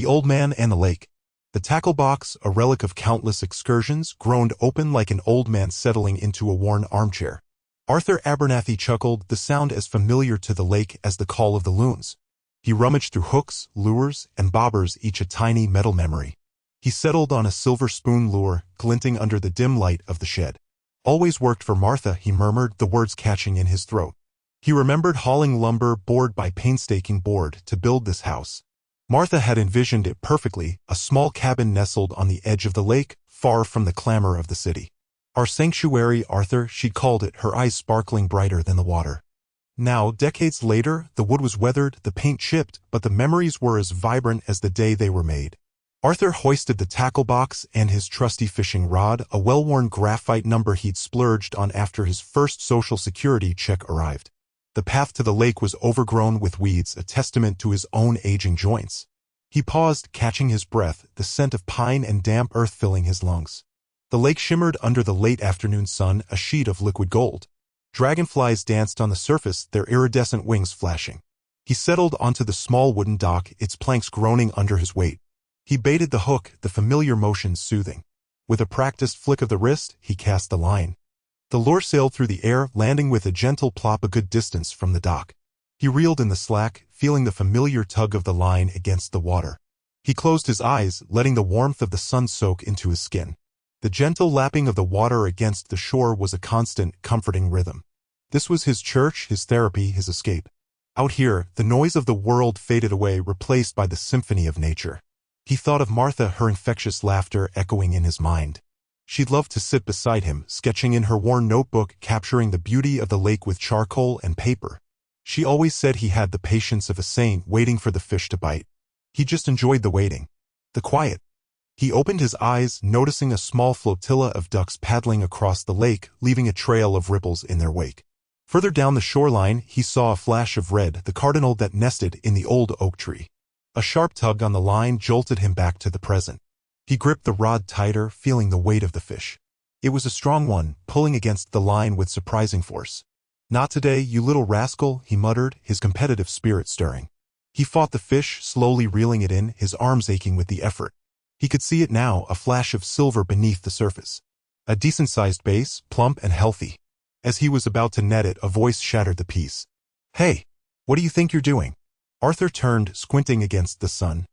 The Old Man and the Lake. The tackle box, a relic of countless excursions, groaned open like an old man settling into a worn armchair. Arthur Abernathy chuckled, the sound as familiar to the lake as the call of the loons. He rummaged through hooks, lures, and bobbers, each a tiny metal memory. He settled on a silver spoon lure, glinting under the dim light of the shed. Always worked for Martha, he murmured, the words catching in his throat. He remembered hauling lumber, board by painstaking board, to build this house. Martha had envisioned it perfectly, a small cabin nestled on the edge of the lake, far from the clamor of the city. Our sanctuary, Arthur, she'd called it, her eyes sparkling brighter than the water. Now, decades later, the wood was weathered, the paint chipped, but the memories were as vibrant as the day they were made. Arthur hoisted the tackle box and his trusty fishing rod, a well-worn graphite number he'd splurged on after his first Social Security check arrived. The path to the lake was overgrown with weeds, a testament to his own aging joints. He paused, catching his breath, the scent of pine and damp earth filling his lungs. The lake shimmered under the late afternoon sun, a sheet of liquid gold. Dragonflies danced on the surface, their iridescent wings flashing. He settled onto the small wooden dock, its planks groaning under his weight. He baited the hook, the familiar motion soothing. With a practiced flick of the wrist, he cast the line. The lure sailed through the air, landing with a gentle plop a good distance from the dock. He reeled in the slack, feeling the familiar tug of the line against the water. He closed his eyes, letting the warmth of the sun soak into his skin. The gentle lapping of the water against the shore was a constant, comforting rhythm. This was his church, his therapy, his escape. Out here, the noise of the world faded away, replaced by the symphony of nature. He thought of Martha, her infectious laughter echoing in his mind. She'd love to sit beside him, sketching in her worn notebook, capturing the beauty of the lake with charcoal and paper. She always said he had the patience of a saint, waiting for the fish to bite. He just enjoyed the waiting. The quiet. He opened his eyes, noticing a small flotilla of ducks paddling across the lake, leaving a trail of ripples in their wake. Further down the shoreline, he saw a flash of red, the cardinal that nested in the old oak tree. A sharp tug on the line jolted him back to the present. He gripped the rod tighter, feeling the weight of the fish. It was a strong one, pulling against the line with surprising force. "Not today, you little rascal," he muttered, his competitive spirit stirring. He fought the fish, slowly reeling it in, his arms aching with the effort. He could see it now, a flash of silver beneath the surface. A decent-sized bass, plump and healthy. As he was about to net it, a voice shattered the peace. "Hey, what do you think you're doing?" Arthur turned, squinting against the sun.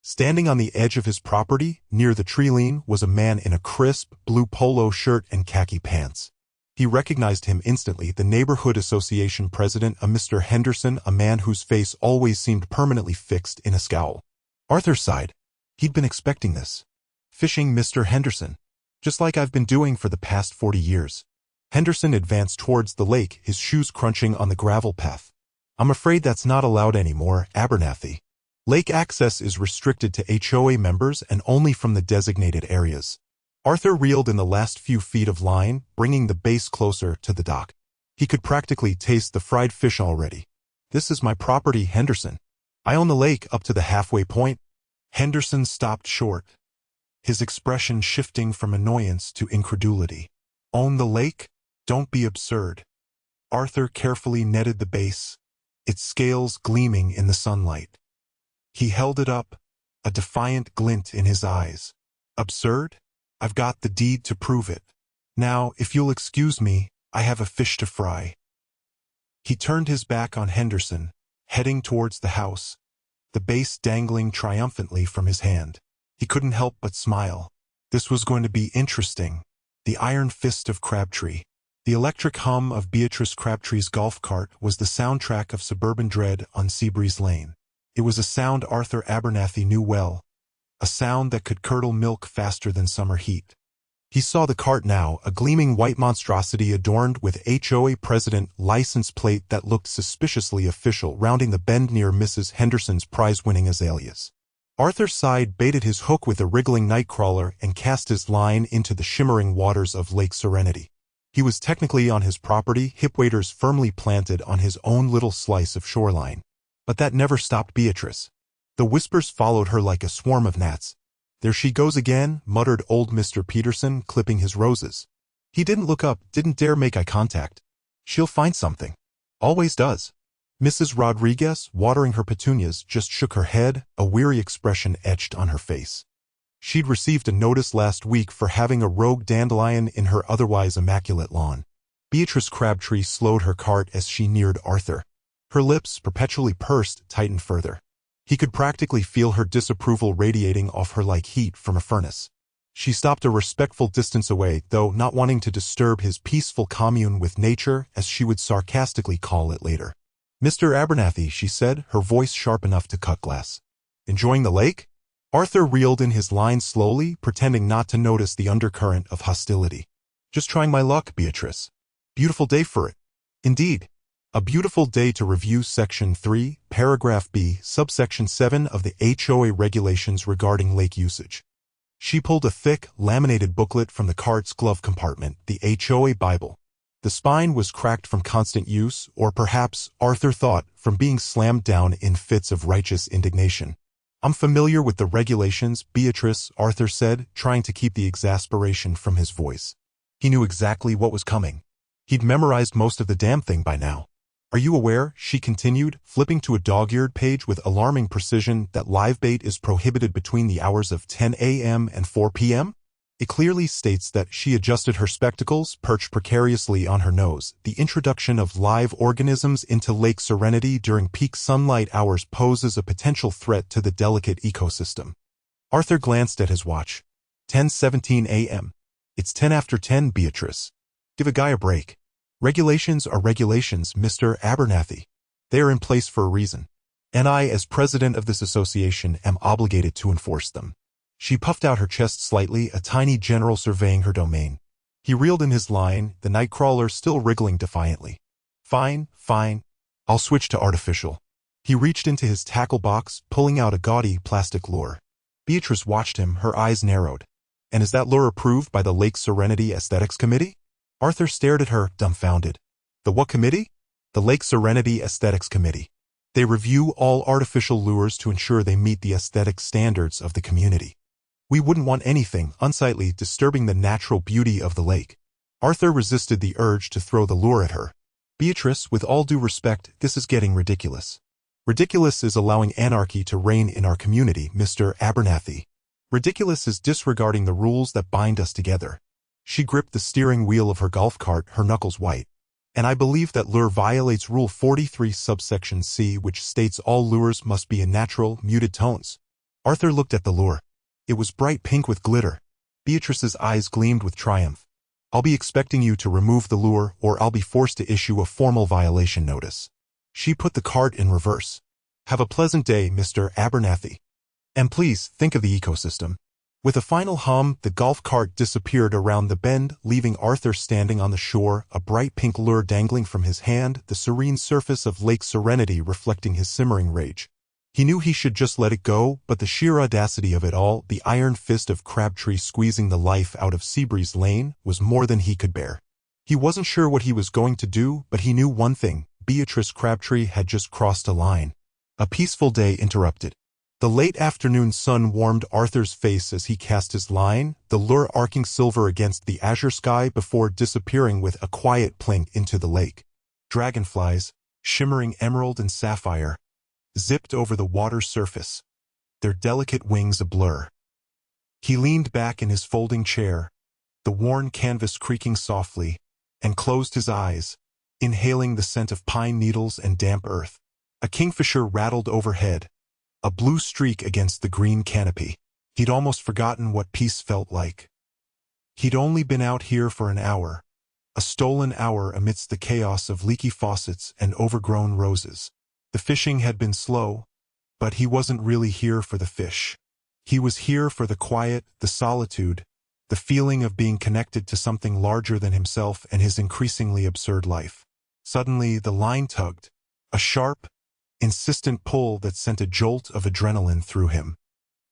Standing on the edge of his property, near the tree line, was a man in a crisp, blue polo shirt and khaki pants. He recognized him instantly, the neighborhood association president, a Mr. Henderson, a man whose face always seemed permanently fixed in a scowl. Arthur sighed. He'd been expecting this. "Fishing, Mr. Henderson. Just like I've been doing for the past 40 years. Henderson advanced towards the lake, his shoes crunching on the gravel path. "I'm afraid that's not allowed anymore, Abernathy. Lake access is restricted to HOA members and only from the designated areas." Arthur reeled in the last few feet of line, bringing the base closer to the dock. He could practically taste the fried fish already. "This is my property, Henderson. I own the lake up to the halfway point." Henderson stopped short, his expression shifting from annoyance to incredulity. "Own the lake? Don't be absurd." Arthur carefully netted the base, its scales gleaming in the sunlight. He held it up, a defiant glint in his eyes. "Absurd? I've got the deed to prove it. Now, if you'll excuse me, I have a fish to fry." He turned his back on Henderson, heading towards the house, the base dangling triumphantly from his hand. He couldn't help but smile. This was going to be interesting. The iron fist of Crabtree. The electric hum of Beatrice Crabtree's golf cart was the soundtrack of suburban dread on Seabreeze Lane. It was a sound Arthur Abernathy knew well, a sound that could curdle milk faster than summer heat. He saw the cart now, a gleaming white monstrosity adorned with HOA president license plate that looked suspiciously official, rounding the bend near Mrs. Henderson's prize-winning azaleas. Arthur sighed, baited his hook with a wriggling nightcrawler, and cast his line into the shimmering waters of Lake Serenity. He was technically on his property, hip waders firmly planted on his own little slice of shoreline. But that never stopped Beatrice. The whispers followed her like a swarm of gnats. "There she goes again," muttered old Mr. Peterson, clipping his roses. He didn't look up, didn't dare make eye contact. "She'll find something. Always does." Mrs. Rodriguez, watering her petunias, just shook her head, a weary expression etched on her face. She'd received a notice last week for having a rogue dandelion in her otherwise immaculate lawn. Beatrice Crabtree slowed her cart as she neared Arthur. Her lips, perpetually pursed, tightened further. He could practically feel her disapproval radiating off her like heat from a furnace. She stopped a respectful distance away, though not wanting to disturb his peaceful commune with nature, as she would sarcastically call it later. "Mr. Abernathy," she said, her voice sharp enough to cut glass. "Enjoying the lake?" Arthur reeled in his lines slowly, pretending not to notice the undercurrent of hostility. "Just trying my luck, Beatrice. Beautiful day for it." "Indeed. A beautiful day to review Section 3, Paragraph B, Subsection 7 of the HOA regulations regarding lake usage." She pulled a thick, laminated booklet from the cart's glove compartment, the HOA Bible. The spine was cracked from constant use, or perhaps, Arthur thought, from being slammed down in fits of righteous indignation. "I'm familiar with the regulations, Beatrice," Arthur said, trying to keep the exasperation from his voice. He knew exactly what was coming. He'd memorized most of the damn thing by now. "Are you aware," she continued, flipping to a dog-eared page with alarming precision, "that live bait is prohibited between the hours of 10 a.m. and 4 p.m.? It clearly states that." She adjusted her spectacles, perched precariously on her nose. "The introduction of live organisms into Lake Serenity during peak sunlight hours poses a potential threat to the delicate ecosystem." Arthur glanced at his watch. 10:17 a.m. "It's 10 after 10, Beatrice. Give a guy a break. Regulations are regulations, Mr. Abernathy. They are in place for a reason. And I, as president of this association, am obligated to enforce them." She puffed out her chest slightly, a tiny general surveying her domain. He reeled in his line, the nightcrawler still wriggling defiantly. "Fine, fine. I'll switch to artificial." He reached into his tackle box, pulling out a gaudy plastic lure. Beatrice watched him, her eyes narrowed. "And is that lure approved by the Lake Serenity Aesthetics Committee?" Arthur stared at her, dumbfounded. "The what committee?" "The Lake Serenity Aesthetics Committee. They review all artificial lures to ensure they meet the aesthetic standards of the community. We wouldn't want anything unsightly disturbing the natural beauty of the lake." Arthur resisted the urge to throw the lure at her. "Beatrice, with all due respect, this is getting ridiculous. Ridiculous is allowing anarchy to reign in our community, Mr. Abernathy. Ridiculous is disregarding the rules that bind us together." She gripped the steering wheel of her golf cart, her knuckles white. "And I believe that lure violates Rule 43 subsection C, which states all lures must be in natural, muted tones." Arthur looked at the lure. It was bright pink with glitter. Beatrice's eyes gleamed with triumph. "I'll be expecting you to remove the lure, or I'll be forced to issue a formal violation notice." She put the cart in reverse. "Have a pleasant day, Mr. Abernathy. And please, think of the ecosystem." With a final hum, the golf cart disappeared around the bend, leaving Arthur standing on the shore, a bright pink lure dangling from his hand, the serene surface of Lake Serenity reflecting his simmering rage. He knew he should just let it go, but the sheer audacity of it all, the iron fist of Crabtree squeezing the life out of Seabreeze Lane, was more than he could bear. He wasn't sure what he was going to do, but he knew one thing: Beatrice Crabtree had just crossed a line. A peaceful day interrupted. The late afternoon sun warmed Arthur's face as he cast his line, the lure arcing silver against the azure sky before disappearing with a quiet plink into the lake. Dragonflies, shimmering emerald and sapphire, zipped over the water's surface, their delicate wings a blur. He leaned back in his folding chair, the worn canvas creaking softly, and closed his eyes, inhaling the scent of pine needles and damp earth. A kingfisher rattled overhead, a blue streak against the green canopy. He'd almost forgotten what peace felt like. He'd only been out here for an hour, a stolen hour amidst the chaos of leaky faucets and overgrown roses. The fishing had been slow, but he wasn't really here for the fish. He was here for the quiet, the solitude, the feeling of being connected to something larger than himself and his increasingly absurd life. Suddenly, the line tugged, a sharp, insistent pull that sent a jolt of adrenaline through him.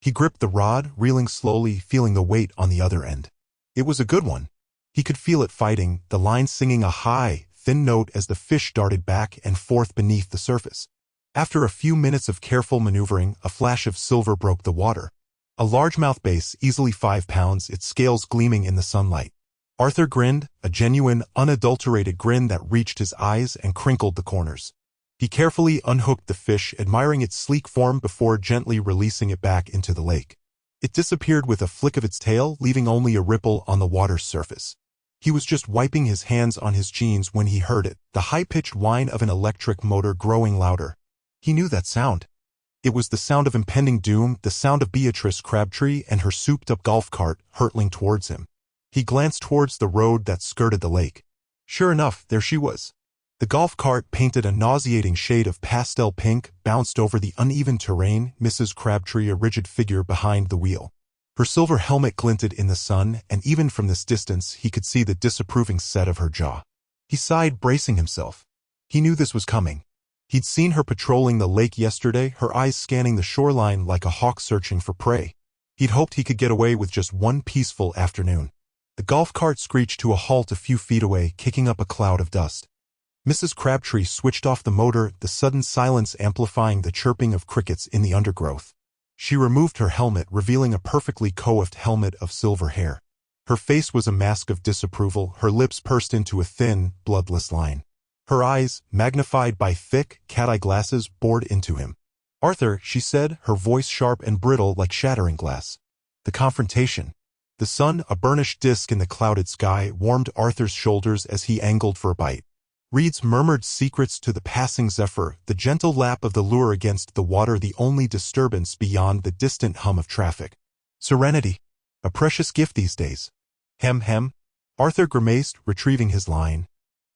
He gripped the rod, reeling slowly, feeling the weight on the other end. It was a good one. He could feel it fighting, the line singing a high, thin note as the fish darted back and forth beneath the surface. After a few minutes of careful maneuvering, a flash of silver broke the water. A largemouth bass, easily 5 pounds, its scales gleaming in the sunlight. Arthur grinned, a genuine, unadulterated grin that reached his eyes and crinkled the corners. He carefully unhooked the fish, admiring its sleek form before gently releasing it back into the lake. It disappeared with a flick of its tail, leaving only a ripple on the water's surface. He was just wiping his hands on his jeans when he heard it, the high-pitched whine of an electric motor growing louder. He knew that sound. It was the sound of impending doom, the sound of Beatrice Crabtree and her souped-up golf cart hurtling towards him. He glanced towards the road that skirted the lake. Sure enough, there she was. The golf cart, painted a nauseating shade of pastel pink, bounced over the uneven terrain, Mrs. Crabtree a rigid figure behind the wheel. Her silver helmet glinted in the sun, and even from this distance he could see the disapproving set of her jaw. He sighed, bracing himself. He knew this was coming. He'd seen her patrolling the lake yesterday, her eyes scanning the shoreline like a hawk searching for prey. He'd hoped he could get away with just one peaceful afternoon. The golf cart screeched to a halt a few feet away, kicking up a cloud of dust. Mrs. Crabtree switched off the motor, the sudden silence amplifying the chirping of crickets in the undergrowth. She removed her helmet, revealing a perfectly coiffed helmet of silver hair. Her face was a mask of disapproval, her lips pursed into a thin, bloodless line. Her eyes, magnified by thick, cat-eye glasses, bored into him. "Arthur," she said, her voice sharp and brittle like shattering glass. The confrontation. The sun, a burnished disk in the clouded sky, warmed Arthur's shoulders as he angled for a bite. Reeds murmured secrets to the passing zephyr, the gentle lap of the lure against the water the only disturbance beyond the distant hum of traffic. Serenity. A precious gift these days. Hem. Arthur grimaced, retrieving his line.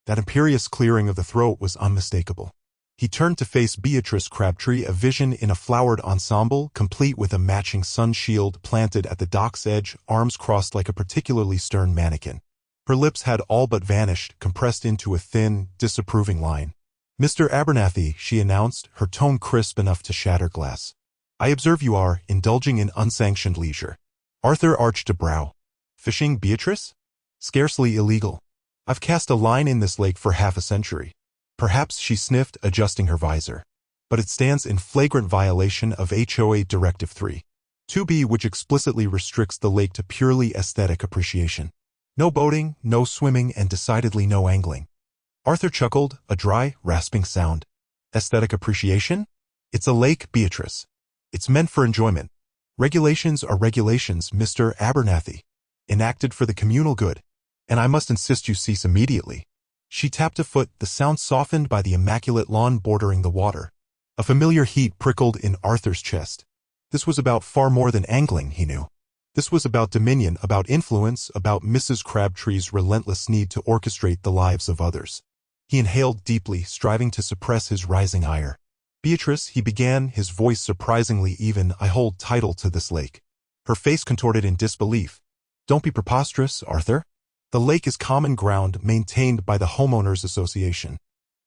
That imperious clearing of the throat was unmistakable. He turned to face Beatrice Crabtree, a vision in a flowered ensemble, complete with a matching sun shield planted at the dock's edge, arms crossed like a particularly stern mannequin. Her lips had all but vanished, compressed into a thin, disapproving line. "Mr. Abernathy," she announced, her tone crisp enough to shatter glass. "I observe you are indulging in unsanctioned leisure." Arthur arched a brow. "Fishing, Beatrice? Scarcely illegal. I've cast a line in this lake for half a century." "Perhaps," she sniffed, adjusting her visor. "But it stands in flagrant violation of HOA Directive 3(2)B, which explicitly restricts the lake to purely aesthetic appreciation. No boating, no swimming, and decidedly no angling." Arthur chuckled, a dry, rasping sound. "Aesthetic appreciation? It's a lake, Beatrice. It's meant for enjoyment. Regulations are regulations, Mr. Abernathy. Enacted for the communal good. And I must insist you cease immediately." She tapped a foot, the sound softened by the immaculate lawn bordering the water. A familiar heat prickled in Arthur's chest. This was about far more than angling, he knew. This was about dominion, about influence, about Mrs. Crabtree's relentless need to orchestrate the lives of others. He inhaled deeply, striving to suppress his rising ire. "Beatrice," he began, his voice surprisingly even, "I hold title to this lake." Her face contorted in disbelief. "Don't be preposterous, Arthur. The lake is common ground maintained by the Homeowners Association."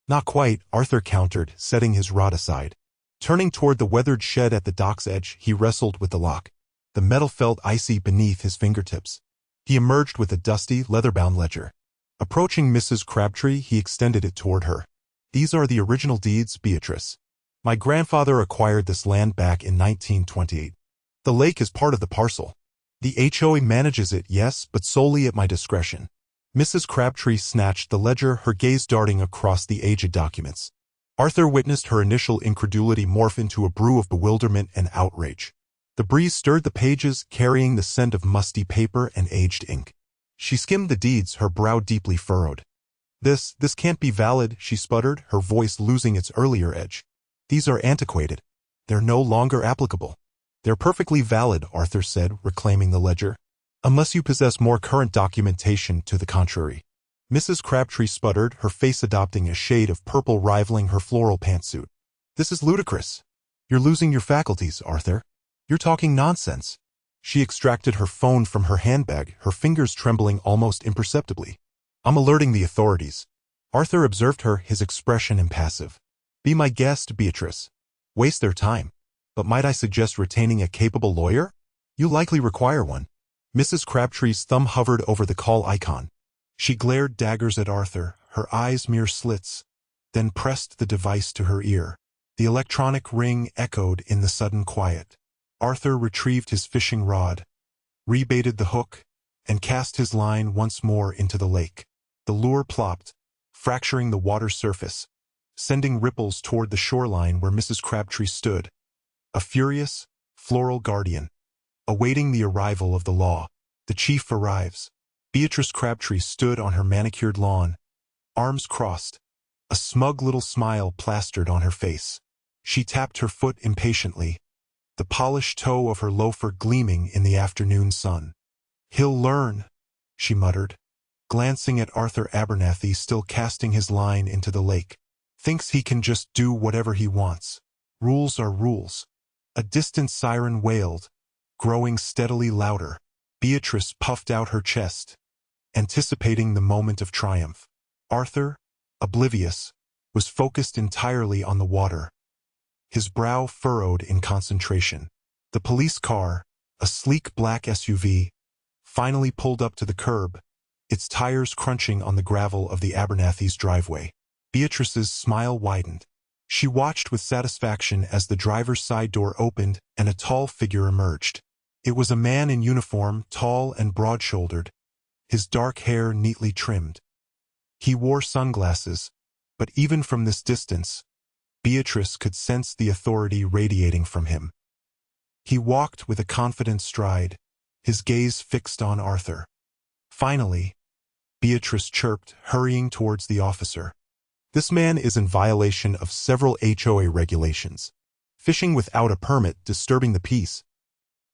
"Not quite," Arthur countered, setting his rod aside. Turning toward the weathered shed at the dock's edge, he wrestled with the lock. The metal felt icy beneath his fingertips. He emerged with a dusty, leather-bound ledger. Approaching Mrs. Crabtree, he extended it toward her. "These are the original deeds, Beatrice. My grandfather acquired this land back in 1928. The lake is part of the parcel. The HOA manages it, yes, but solely at my discretion." Mrs. Crabtree snatched the ledger, her gaze darting across the aged documents. Arthur witnessed her initial incredulity morph into a brew of bewilderment and outrage. The breeze stirred the pages, carrying the scent of musty paper and aged ink. She skimmed the deeds, her brow deeply furrowed. This can't be valid," she sputtered, her voice losing its earlier edge. "These are antiquated. They're no longer applicable." "They're perfectly valid," Arthur said, reclaiming the ledger. "Unless you possess more current documentation to the contrary." Mrs. Crabtree sputtered, her face adopting a shade of purple rivaling her floral pantsuit. "This is ludicrous. You're losing your faculties, Arthur. You're talking nonsense." She extracted her phone from her handbag, her fingers trembling almost imperceptibly. "I'm alerting the authorities." Arthur observed her, his expression impassive. "Be my guest, Beatrice. Waste their time. But might I suggest retaining a capable lawyer? You likely require one." Mrs. Crabtree's thumb hovered over the call icon. She glared daggers at Arthur, her eyes mere slits, then pressed the device to her ear. The electronic ring echoed in the sudden quiet. Arthur retrieved his fishing rod, rebaited the hook, and cast his line once more into the lake. The lure plopped, fracturing the water's surface. sending ripples toward the shoreline where Mrs. Crabtree stood, a furious, floral guardian, awaiting the arrival of the law. The chief arrives. Beatrice Crabtree stood on her manicured lawn, arms crossed, a smug little smile plastered on her face. She tapped her foot impatiently, the polished toe of her loafer gleaming in the afternoon sun. "He'll learn," she muttered, glancing at Arthur Abernathy still casting his line into the lake. "Thinks he can just do whatever he wants. Rules are rules." A distant siren wailed, growing steadily louder. Beatrice puffed out her chest, anticipating the moment of triumph. Arthur, oblivious, was focused entirely on the water, his brow furrowed in concentration. The police car, a sleek black SUV, finally pulled up to the curb, its tires crunching on the gravel of the Abernathy's driveway. Beatrice's smile widened. She watched with satisfaction as the driver's side door opened and a tall figure emerged. It was a man in uniform, tall and broad-shouldered, his dark hair neatly trimmed. He wore sunglasses, but even from this distance, Beatrice could sense the authority radiating from him. He walked with a confident stride, his gaze fixed on Arthur. Finally, Beatrice chirped, hurrying towards the officer. "This man is in violation of several HOA regulations. Fishing without a permit, disturbing the peace."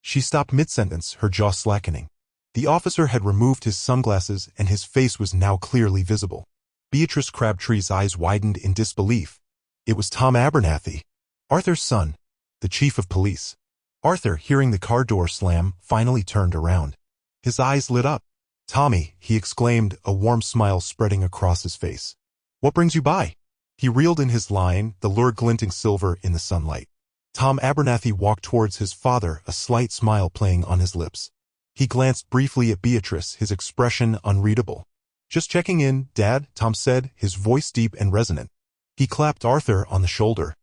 She stopped mid-sentence, her jaw slackening. The officer had removed his sunglasses and his face was now clearly visible. Beatrice Crabtree's eyes widened in disbelief. It was Tom Abernathy, Arthur's son, the chief of police. Arthur, hearing the car door slam, finally turned around. His eyes lit up. "Tommy," he exclaimed, a warm smile spreading across his face. "What brings you by?" He reeled in his line, the lure glinting silver in the sunlight. Tom Abernathy walked towards his father, a slight smile playing on his lips. He glanced briefly at Beatrice, his expression unreadable. "Just checking in, Dad," Tom said, his voice deep and resonant. He clapped Arthur on the shoulder.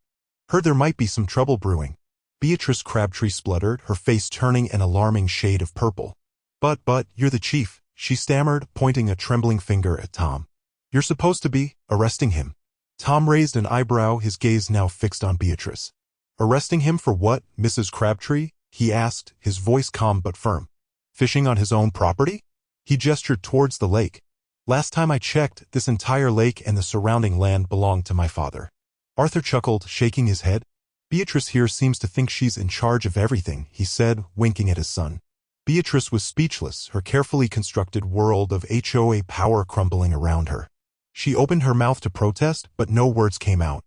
"Heard there might be some trouble brewing." Beatrice Crabtree spluttered, her face turning an alarming shade of purple. But, you're the chief," she stammered, pointing a trembling finger at Tom. "You're supposed to be arresting him." Tom raised an eyebrow, his gaze now fixed on Beatrice. "Arresting him for what, Mrs. Crabtree?" he asked, his voice calm but firm. "Fishing on his own property?" He gestured towards the lake. "Last time I checked, this entire lake and the surrounding land belonged to my father." Arthur chuckled, shaking his head. "Beatrice here seems to think she's in charge of everything," he said, winking at his son. Beatrice was speechless, her carefully constructed world of HOA power crumbling around her. She opened her mouth to protest, but no words came out.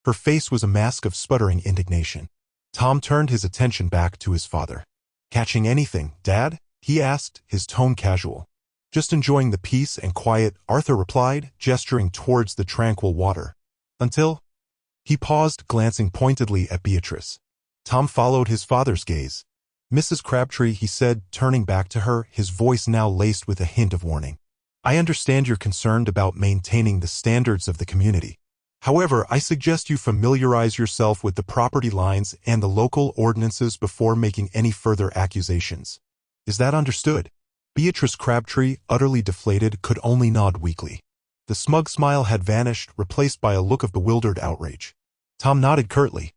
Her face was a mask of sputtering indignation. Tom turned his attention back to his father. "Catching anything, Dad?" he asked, his tone casual. "Just enjoying the peace and quiet," Arthur replied, gesturing towards the tranquil water. "Until—" He paused, glancing pointedly at Beatrice. Tom followed his father's gaze. "Mrs. Crabtree," he said, turning back to her, his voice now laced with a hint of warning. "I understand you're concerned about maintaining the standards of the community. However, I suggest you familiarize yourself with the property lines and the local ordinances before making any further accusations. Is that understood?" Beatrice Crabtree, utterly deflated, could only nod weakly. The smug smile had vanished, replaced by a look of bewildered outrage. Tom nodded curtly.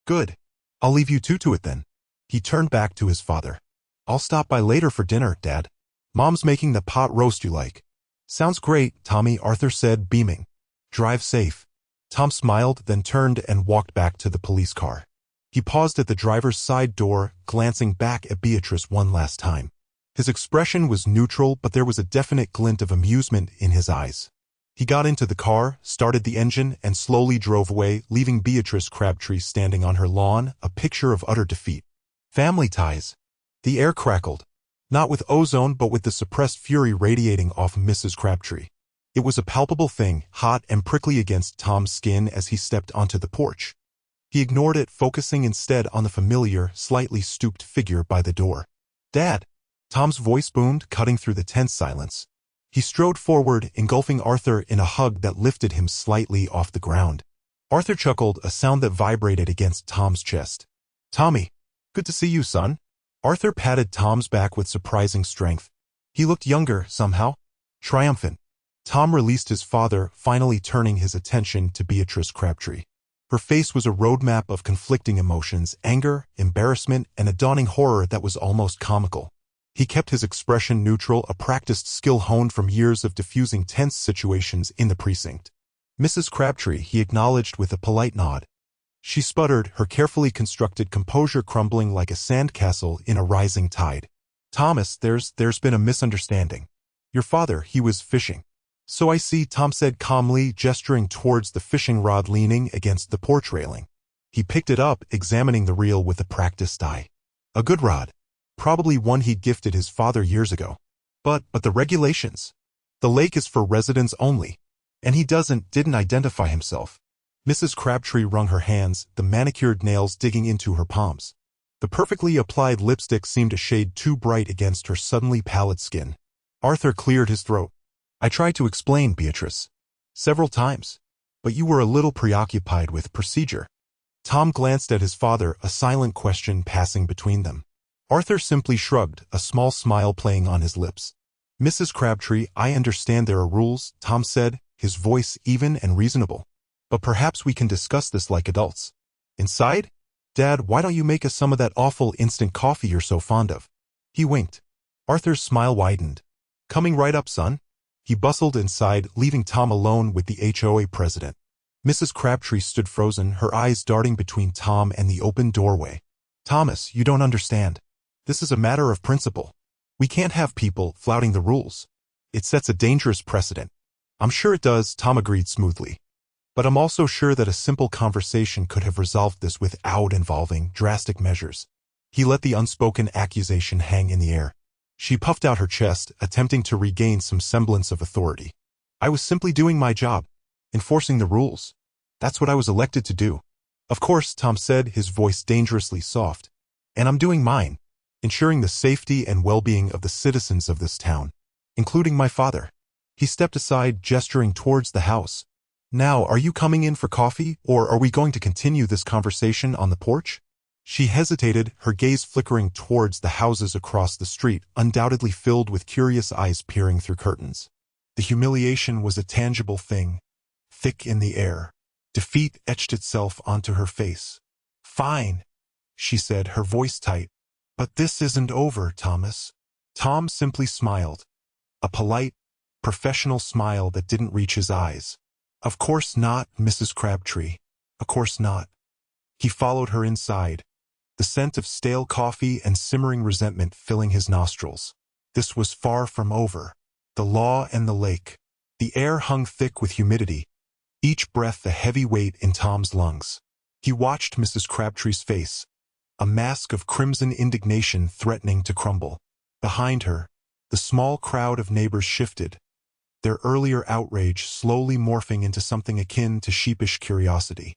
"Good. I'll leave you two to it then." He turned back to his father. "I'll stop by later for dinner, Dad. Mom's making the pot roast you like." "Sounds great, Tommy," Arthur said, beaming. "Drive safe." Tom smiled, then turned and walked back to the police car. He paused at the driver's side door, glancing back at Beatrice one last time. His expression was neutral, but there was a definite glint of amusement in his eyes. He got into the car, started the engine, and slowly drove away, leaving Beatrice Crabtree standing on her lawn, a picture of utter defeat. Family ties. The air crackled. Not with ozone, but with the suppressed fury radiating off Mrs. Crabtree. It was a palpable thing, hot and prickly against Tom's skin as he stepped onto the porch. He ignored it, focusing instead on the familiar, slightly stooped figure by the door. "Dad!" Tom's voice boomed, cutting through the tense silence. He strode forward, engulfing Arthur in a hug that lifted him slightly off the ground. Arthur chuckled, a sound that vibrated against Tom's chest. "Tommy, good to see you, son." Arthur patted Tom's back with surprising strength. He looked younger, somehow. Triumphant. Tom released his father, finally turning his attention to Beatrice Crabtree. Her face was a roadmap of conflicting emotions, anger, embarrassment, and a dawning horror that was almost comical. He kept his expression neutral, a practiced skill honed from years of diffusing tense situations in the precinct. "Mrs. Crabtree," he acknowledged with a polite nod. She sputtered, her carefully constructed composure crumbling like a sandcastle in a rising tide. "Thomas, there's been a misunderstanding. Your father, he was fishing." "So I see," Tom said calmly, gesturing towards the fishing rod leaning against the porch railing. He picked it up, examining the reel with a practiced eye. A good rod. Probably one he'd gifted his father years ago. But the regulations. The lake is for residents only. And he didn't identify himself. Mrs. Crabtree wrung her hands, the manicured nails digging into her palms. The perfectly applied lipstick seemed a shade too bright against her suddenly pallid skin. Arthur cleared his throat. "I tried to explain, Beatrice. Several times. But you were a little preoccupied with procedure." Tom glanced at his father, a silent question passing between them. Arthur simply shrugged, a small smile playing on his lips. "Mrs. Crabtree, I understand there are rules," Tom said, his voice even and reasonable. "But perhaps we can discuss this like adults. Inside? Dad, why don't you make us some of that awful instant coffee you're so fond of?" He winked. Arthur's smile widened. "Coming right up, son." He bustled inside, leaving Tom alone with the HOA president. Mrs. Crabtree stood frozen, her eyes darting between Tom and the open doorway. "Thomas, you don't understand. This is a matter of principle. We can't have people flouting the rules. It sets a dangerous precedent." "I'm sure it does," Tom agreed smoothly. "But I'm also sure that a simple conversation could have resolved this without involving drastic measures." He let the unspoken accusation hang in the air. She puffed out her chest, attempting to regain some semblance of authority. "I was simply doing my job, enforcing the rules. That's what I was elected to do." "Of course," Tom said, his voice dangerously soft. "And I'm doing mine, ensuring the safety and well-being of the citizens of this town, including my father." He stepped aside, gesturing towards the house. "Now, are you coming in for coffee, or are we going to continue this conversation on the porch?" She hesitated, her gaze flickering towards the houses across the street, undoubtedly filled with curious eyes peering through curtains. The humiliation was a tangible thing, thick in the air. Defeat etched itself onto her face. "Fine," she said, her voice tight. "But this isn't over, Thomas." Tom simply smiled. A polite, professional smile that didn't reach his eyes. "Of course not, Mrs. Crabtree. Of course not." He followed her inside, the scent of stale coffee and simmering resentment filling his nostrils. This was far from over. The law and the lake. The air hung thick with humidity, each breath a heavy weight in Tom's lungs. He watched Mrs. Crabtree's face, a mask of crimson indignation threatening to crumble. Behind her, the small crowd of neighbors shifted, their earlier outrage slowly morphing into something akin to sheepish curiosity.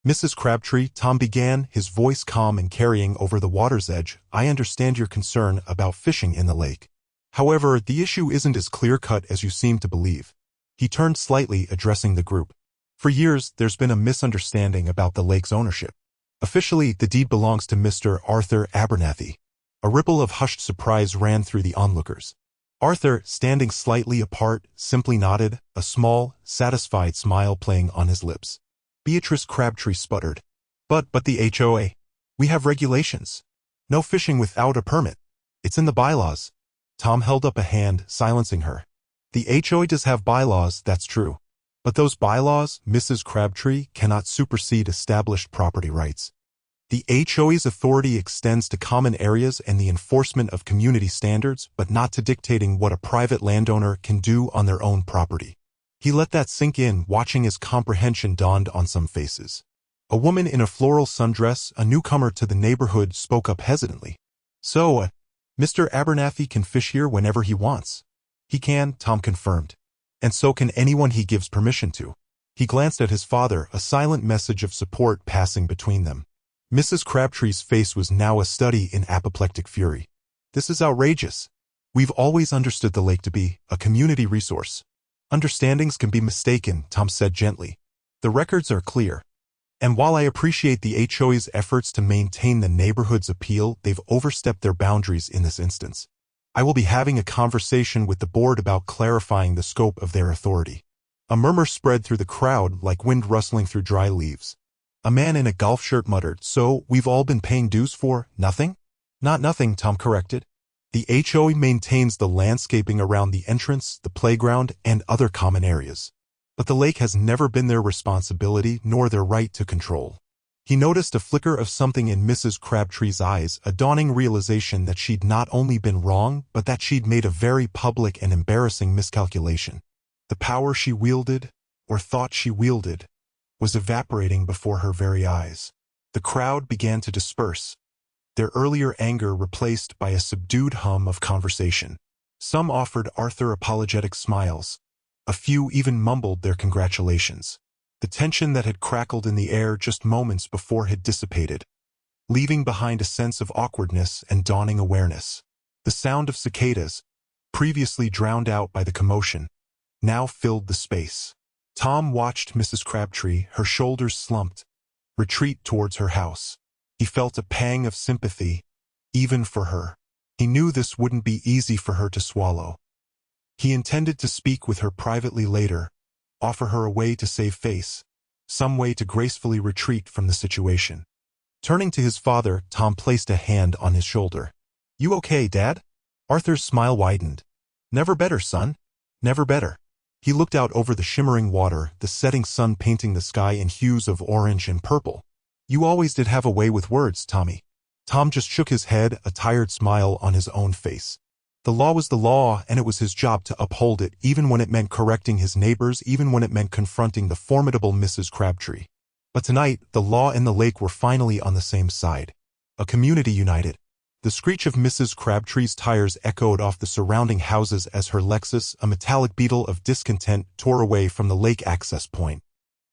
"Mrs. Crabtree," Tom began, his voice calm and carrying over the water's edge, "I understand your concern about fishing in the lake. However, the issue isn't as clear-cut as you seem to believe." He turned slightly, addressing the group. "For years, there's been a misunderstanding about the lake's ownership. Officially, the deed belongs to Mr. Arthur Abernathy." A ripple of hushed surprise ran through the onlookers. Arthur, standing slightly apart, simply nodded, a small, satisfied smile playing on his lips. Beatrice Crabtree sputtered. But the HOA. We have regulations. No fishing without a permit. It's in the bylaws." Tom held up a hand, silencing her. "The HOA does have bylaws, that's true. But those bylaws, Mrs. Crabtree, cannot supersede established property rights. The HOA's authority extends to common areas and the enforcement of community standards, but not to dictating what a private landowner can do on their own property." He let that sink in, watching as comprehension dawned on some faces. A woman in a floral sundress, a newcomer to the neighborhood, spoke up hesitantly. "So, Mr. Abernathy can fish here whenever he wants." "He can," Tom confirmed. "And so can anyone he gives permission to." He glanced at his father, a silent message of support passing between them. Mrs. Crabtree's face was now a study in apoplectic fury. "This is outrageous. We've always understood the lake to be a community resource." "Understandings can be mistaken," Tom said gently. "The records are clear. And while I appreciate the HOA's efforts to maintain the neighborhood's appeal, they've overstepped their boundaries in this instance." I will be having a conversation with the board about clarifying the scope of their authority." A murmur spread through the crowd like wind rustling through dry leaves. A man in a golf shirt muttered, "So, we've all been paying dues for nothing?" "Not nothing," Tom corrected. "The HOA maintains the landscaping around the entrance, the playground, and other common areas. But the lake has never been their responsibility nor their right to control." He noticed a flicker of something in Mrs. Crabtree's eyes, a dawning realization that she'd not only been wrong, but that she'd made a very public and embarrassing miscalculation. The power she wielded, or thought she wielded, was evaporating before her very eyes. The crowd began to disperse, their earlier anger replaced by a subdued hum of conversation. Some offered Arthur apologetic smiles. A few even mumbled their congratulations. The tension that had crackled in the air just moments before had dissipated, leaving behind a sense of awkwardness and dawning awareness. The sound of cicadas, previously drowned out by the commotion, now filled the space. Tom watched Mrs. Crabtree, her shoulders slumped, retreat towards her house. He felt a pang of sympathy, even for her. He knew this wouldn't be easy for her to swallow. He intended to speak with her privately later, offer her a way to save face, some way to gracefully retreat from the situation. Turning to his father, Tom placed a hand on his shoulder. "You okay, Dad?" Arthur's smile widened. "Never better, son. Never better." He looked out over the shimmering water, the setting sun painting the sky in hues of orange and purple. "You always did have a way with words, Tommy." Tom just shook his head, a tired smile on his own face. The law was the law, and it was his job to uphold it, even when it meant correcting his neighbors, even when it meant confronting the formidable Mrs. Crabtree. But tonight, the law and the lake were finally on the same side. A community united. The screech of Mrs. Crabtree's tires echoed off the surrounding houses as her Lexus, a metallic beetle of discontent, tore away from the lake access point.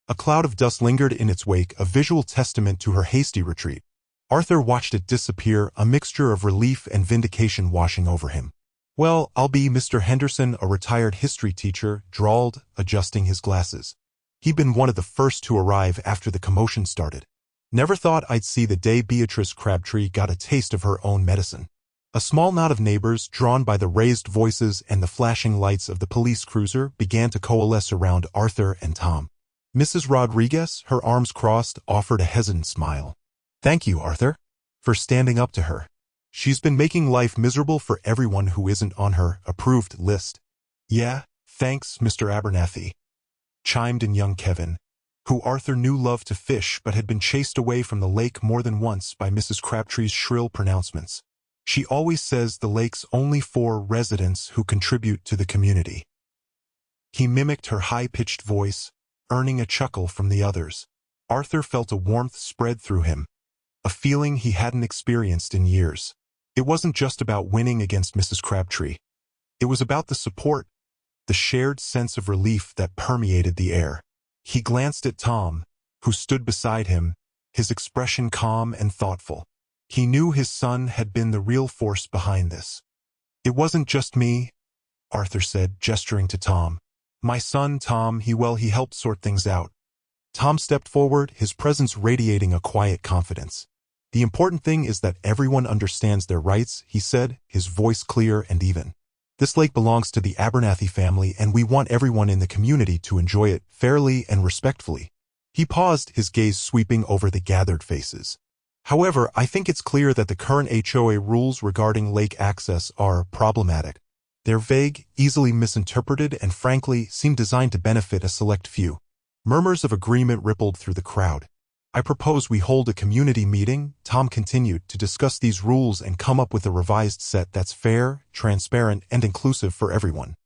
A cloud of dust lingered in its wake, a visual testament to her hasty retreat. Arthur watched it disappear, a mixture of relief and vindication washing over him. "Well, I'll be Mr. Henderson," a retired history teacher drawled, adjusting his glasses. He'd been one of the first to arrive after the commotion started. "Never thought I'd see the day Beatrice Crabtree got a taste of her own medicine." A small knot of neighbors, drawn by the raised voices and the flashing lights of the police cruiser, began to coalesce around Arthur and Tom. Mrs. Rodriguez, her arms crossed, offered a hesitant smile. "Thank you, Arthur, for standing up to her. She's been making life miserable for everyone who isn't on her approved list." "Yeah, thanks, Mr. Abernathy," chimed in young Kevin, who Arthur knew loved to fish but had been chased away from the lake more than once by Mrs. Crabtree's shrill pronouncements. "She always says the lake's only for residents who contribute to the community." He mimicked her high-pitched voice, earning a chuckle from the others. Arthur felt a warmth spread through him, a feeling he hadn't experienced in years. It wasn't just about winning against Mrs. Crabtree. It was about the support, the shared sense of relief that permeated the air. He glanced at Tom, who stood beside him, his expression calm and thoughtful. He knew his son had been the real force behind this. "It wasn't just me," Arthur said, gesturing to Tom. "My son, Tom, he helped sort things out." Tom stepped forward, his presence radiating a quiet confidence. "The important thing is that everyone understands their rights," he said, his voice clear and even. "This lake belongs to the Abernathy family, and we want everyone in the community to enjoy it fairly and respectfully." He paused, his gaze sweeping over the gathered faces. "However, I think it's clear that the current HOA rules regarding lake access are problematic. They're vague, easily misinterpreted, and frankly, seem designed to benefit a select few." Murmurs of agreement rippled through the crowd. "I propose we hold a community meeting," Tom continued, "to discuss these rules and come up with a revised set that's fair, transparent, and inclusive for everyone.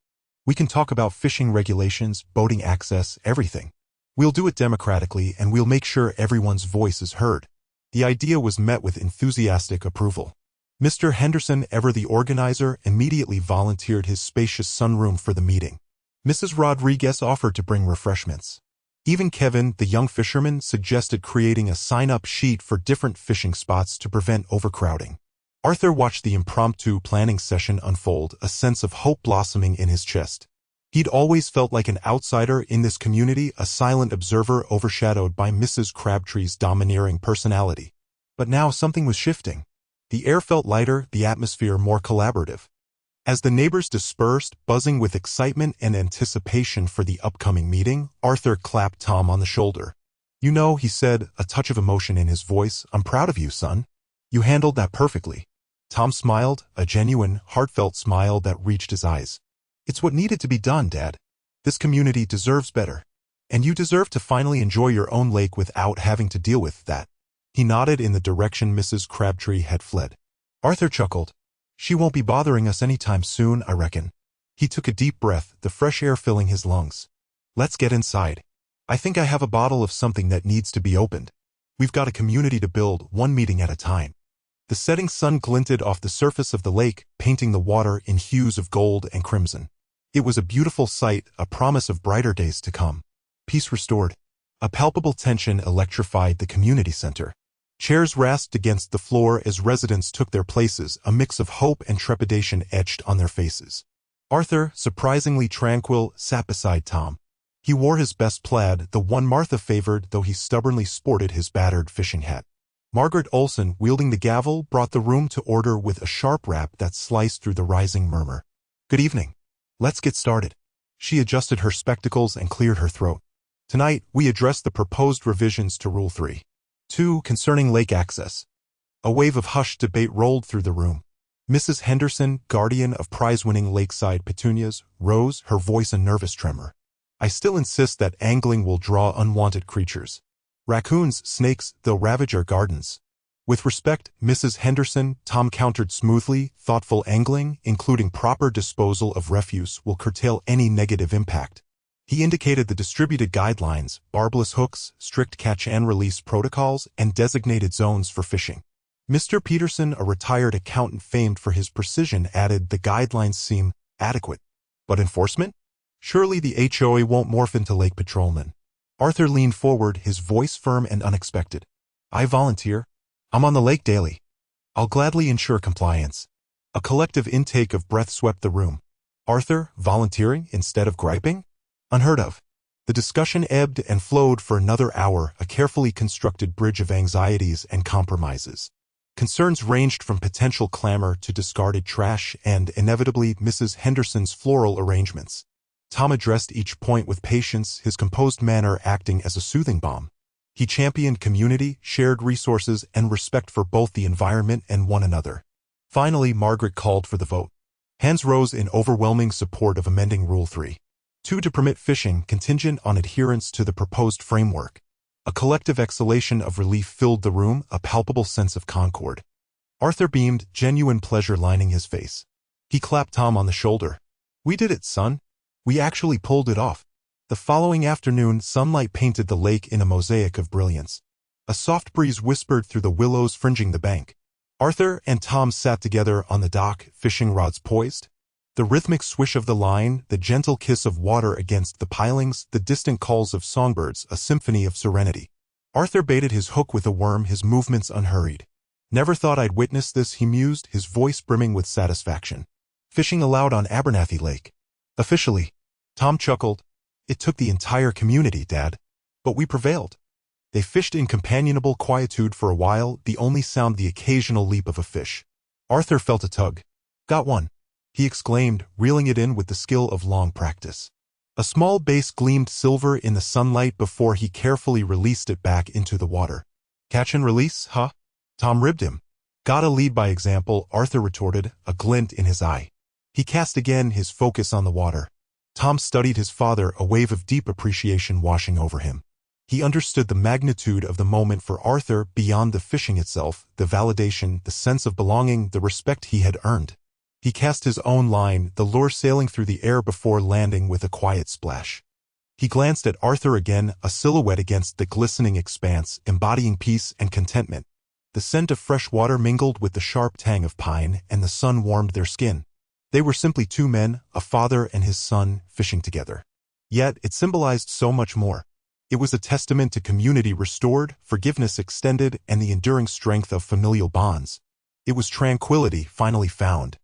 We can talk about fishing regulations, boating access, everything. We'll do it democratically, and we'll make sure everyone's voice is heard." The idea was met with enthusiastic approval. Mr. Henderson, ever the organizer, immediately volunteered his spacious sunroom for the meeting. Mrs. Rodriguez offered to bring refreshments. Even Kevin, the young fisherman, suggested creating a sign-up sheet for different fishing spots to prevent overcrowding. Arthur watched the impromptu planning session unfold, a sense of hope blossoming in his chest. He'd always felt like an outsider in this community, a silent observer overshadowed by Mrs. Crabtree's domineering personality. But now something was shifting. The air felt lighter, the atmosphere more collaborative. As the neighbors dispersed, buzzing with excitement and anticipation for the upcoming meeting, Arthur clapped Tom on the shoulder. "You know," he said, a touch of emotion in his voice, "I'm proud of you, son. You handled that perfectly." Tom smiled, a genuine, heartfelt smile that reached his eyes. "It's what needed to be done, Dad. This community deserves better. And you deserve to finally enjoy your own lake without having to deal with that." He nodded in the direction Mrs. Crabtree had fled. Arthur chuckled. "She won't be bothering us anytime soon, I reckon." He took a deep breath, the fresh air filling his lungs. "Let's get inside. I think I have a bottle of something that needs to be opened. We've got a community to build, one meeting at a time." The setting sun glinted off the surface of the lake, painting the water in hues of gold and crimson. It was a beautiful sight, a promise of brighter days to come. Peace restored. A palpable tension electrified the community center. Chairs rasped against the floor as residents took their places, a mix of hope and trepidation etched on their faces. Arthur, surprisingly tranquil, sat beside Tom. He wore his best plaid, the one Martha favored, though he stubbornly sported his battered fishing hat. Margaret Olson, wielding the gavel, brought the room to order with a sharp rap that sliced through the rising murmur. "Good evening. Let's get started." She adjusted her spectacles and cleared her throat. "Tonight, we address the proposed revisions to Rule 3.2 concerning lake access." A wave of hushed debate rolled through the room. Mrs. Henderson, guardian of prize-winning lakeside petunias, rose, her voice a nervous tremor. "I still insist that angling will draw unwanted creatures. Raccoons, snakes, they'll ravage our gardens." "With respect, Mrs. Henderson," Tom countered smoothly, "thoughtful angling, including proper disposal of refuse, will curtail any negative impact." He indicated the distributed guidelines, barbless hooks, strict catch-and-release protocols, and designated zones for fishing. Mr. Peterson, a retired accountant famed for his precision, added, "The guidelines seem adequate. But enforcement? Surely the HOA won't morph into lake patrolmen." Arthur leaned forward, his voice firm and unexpected. "I volunteer. I'm on the lake daily. I'll gladly ensure compliance." A collective intake of breath swept the room. Arthur, volunteering instead of griping? Unheard of. The discussion ebbed and flowed for another hour, a carefully constructed bridge of anxieties and compromises. Concerns ranged from potential clamor to discarded trash and, inevitably, Mrs. Henderson's floral arrangements. Tom addressed each point with patience, his composed manner acting as a soothing balm. He championed community, shared resources, and respect for both the environment and one another. Finally, Margaret called for the vote. Hands rose in overwhelming support of amending Rule 3.2 to permit fishing contingent on adherence to the proposed framework. A collective exhalation of relief filled the room, a palpable sense of concord. Arthur beamed, genuine pleasure lining his face. He clapped Tom on the shoulder. "We did it, son. We actually pulled it off." The following afternoon, sunlight painted the lake in a mosaic of brilliance. A soft breeze whispered through the willows fringing the bank. Arthur and Tom sat together on the dock, fishing rods poised. The rhythmic swish of the line, the gentle kiss of water against the pilings, the distant calls of songbirds, a symphony of serenity. Arthur baited his hook with a worm, his movements unhurried. "Never thought I'd witness this," he mused, his voice brimming with satisfaction. "Fishing allowed on Abernathy Lake. Officially." Tom chuckled. "It took the entire community, Dad. But we prevailed." They fished in companionable quietude for a while, the only sound the occasional leap of a fish. Arthur felt a tug. "Got one," he exclaimed, reeling it in with the skill of long practice. A small bass gleamed silver in the sunlight before he carefully released it back into the water. "Catch and release, huh?" Tom ribbed him. "Gotta lead by example," Arthur retorted, a glint in his eye. He cast again, his focus on the water. Tom studied his father, a wave of deep appreciation washing over him. He understood the magnitude of the moment for Arthur beyond the fishing itself, the validation, the sense of belonging, the respect he had earned. He cast his own line, the lure sailing through the air before landing with a quiet splash. He glanced at Arthur again, a silhouette against the glistening expanse, embodying peace and contentment. The scent of fresh water mingled with the sharp tang of pine, and the sun warmed their skin. They were simply two men, a father and his son, fishing together. Yet it symbolized so much more. It was a testament to community restored, forgiveness extended, and the enduring strength of familial bonds. It was tranquility finally found.